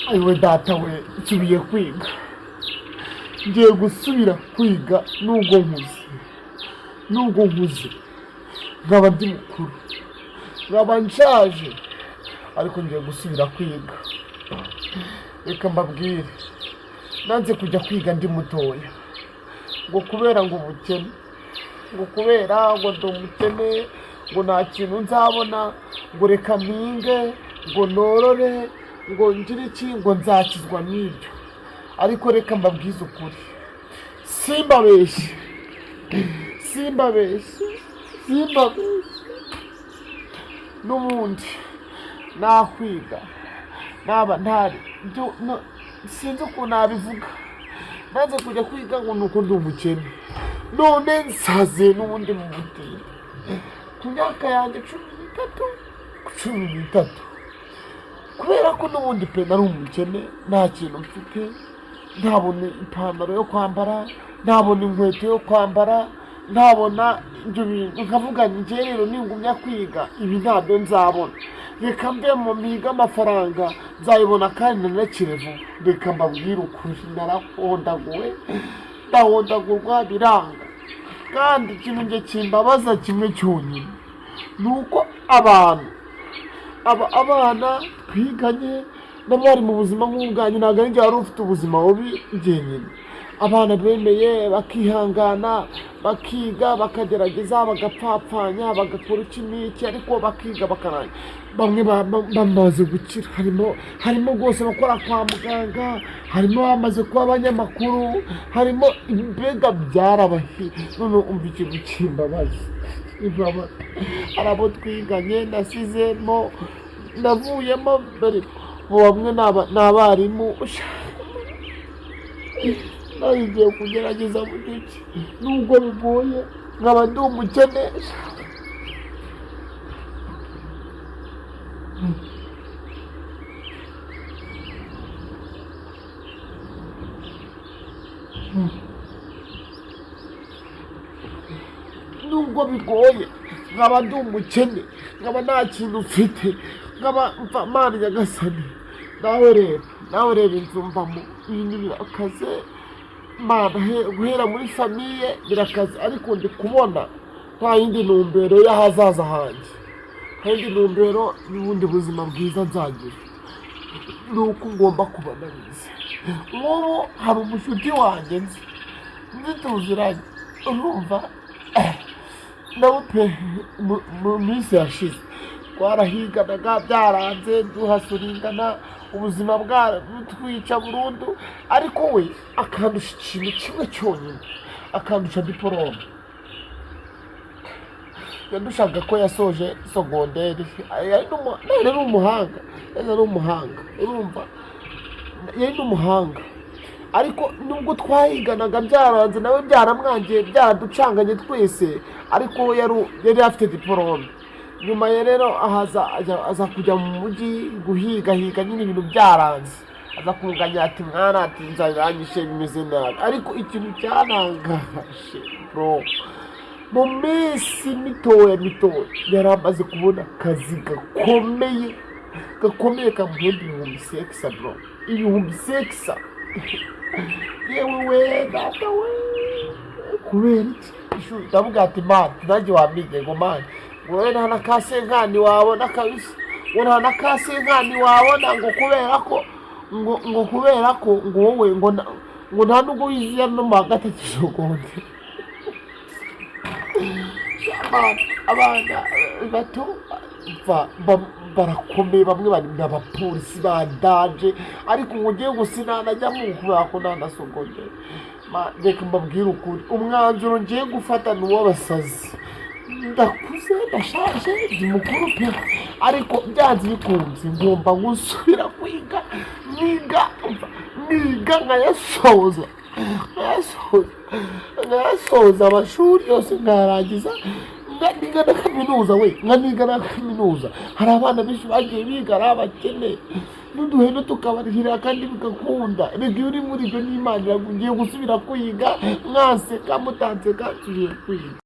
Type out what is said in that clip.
ayiwe data we nsubiye kwiga, ngiye gusubira kwiga nubwo nkuze nkaba ndi mukuru nkaba nshaje, ariko ngiye gusubira kwiga. Reka mbabwire, nanze kujya kwiga ndi mutoya ngo kubera ngo ubukene, ngo kubera ngo ndi umukene, ngo nta kintu nzabona, ngo reka mpinge, ngo norore, ngo ngire iki, ngo nzakizwa n'ibyo. Ariko reka mbabwize ukuri, simbabeshye n'ubundi nakwiga naba ntari sinzi ukuntu nabivuga. Nanze kujya kwiga ngo nuko ndi umukene, none nsaze n'ubundi mu butini ku myaka yanjye 13 kubera ko n'ubundi pe nari umukene, nta kintu mfite, ntabona ipantaro yo kwambara, ntabona inkweto yo kwambara, ntabona ibyo bintu. Nkavuga njye rero ningumya kwiga ibi ntabyo nzabona, reka mbe mu miga amafaranga nzayibona kandi nanakirevu. Reka mbabwire ukuri, ndahondagurwa biranga. Kandi ikintu njye kimbabaza kimwe cyonyine ni uko abana twiganye n'abari mu buzima nk'ubwanyu, ntabwo ari njye wari ufite ubuzima bubi njyenyine. Abana bemeye bakihangana, bakiga, bakagerageza, bagapfapfanya, bagakora iki n'iki, ariko bakiga bakarangiza. Bamwe bamaze gukira, harimo rwose bakora kwa muganga, harimo bamaze kuba abanyamakuru, harimo mbega byarabahiye. None umva ikintu kimbabaza, hari abo twiganye nasizemo, navuyemo, dore bamwe ni abarimu. Nagiye kugerageza mu gice nubwo bigoye, nkaba ndi umukene. Nubwo bigoye nkaba ndi umukene, nkaba nta kintu mfite, nkaba mfa Mana Nyagasani. Nawe reba inzu mbamo, ibintu birakaze Mana, guhera muri famiye birakaze, ariko ndi kubona nta yindi ntumbero y'ahazaza hanjye, nta yindi ntumbero y'ubundi buzima bwiza nzagira, ni uko ngomba kuba narize. Nk'ubu hari umushuti wanjye nzi tuziranye, urumva nawe pe mu minsi yashize twarahiganaga, byaranze duhasuringana, ubuzima bwatwica burundu. Ariko we akandusha ikintu kimwe cyonyine, akandusha diporome. Yandushaga ko yasoje sogonderi, yari umuhanga, urumva, yari n'umuhanga. Ariko nubwo twahiganaga byaranze, nawe byaramwangiye, byaraducanganye twese, ariko we yari afite diporome. Nyuma ya rero aza kujya mu mujyi guhiga nyine, ibintu byaranze, aza kunganya ati mwana, ati nzarangije bimeze nabi. Ariko ikintu cyarangaje bro, mu minsi mitoya yari amaze kubona akazi gakomeye kamuhemba $6,000 bro, $6,000. Yewe we data we, kubera iki ndavuga ati Mana, nanjye wambwiye ngo Mana, wowe nta na kasenkani wabona kabisa, nta na kasenkani wabona, ngo kubera ko ngo wowe ngo nta nubwo wizira no mu gatatu segonde. Abana bato barakomeye, bamwe bari n'abapolisi badanje, ariko ngo ugiye gusinanajya mu kubera ko nta na segonde. Reka mbabwire ukuri, umwanzuro ngiye gufata ni uw'abasazi. Ndakuze, ndashaje, ndi mukuru pe, ariko byanze bikunze ngomba gusubira kwiga, niga nkayasoza amashuri yose nkayarangiza, niga na kaminuza. Hari abana benshi bagiye biga ari abakene, n'uduhene tukabarihira kandi bigakunda. Reka iyo uri muri ibyo n'Imana iraguha, ngiye gusubira kwiga, mwanseka mutanseka, tugiye kwiga.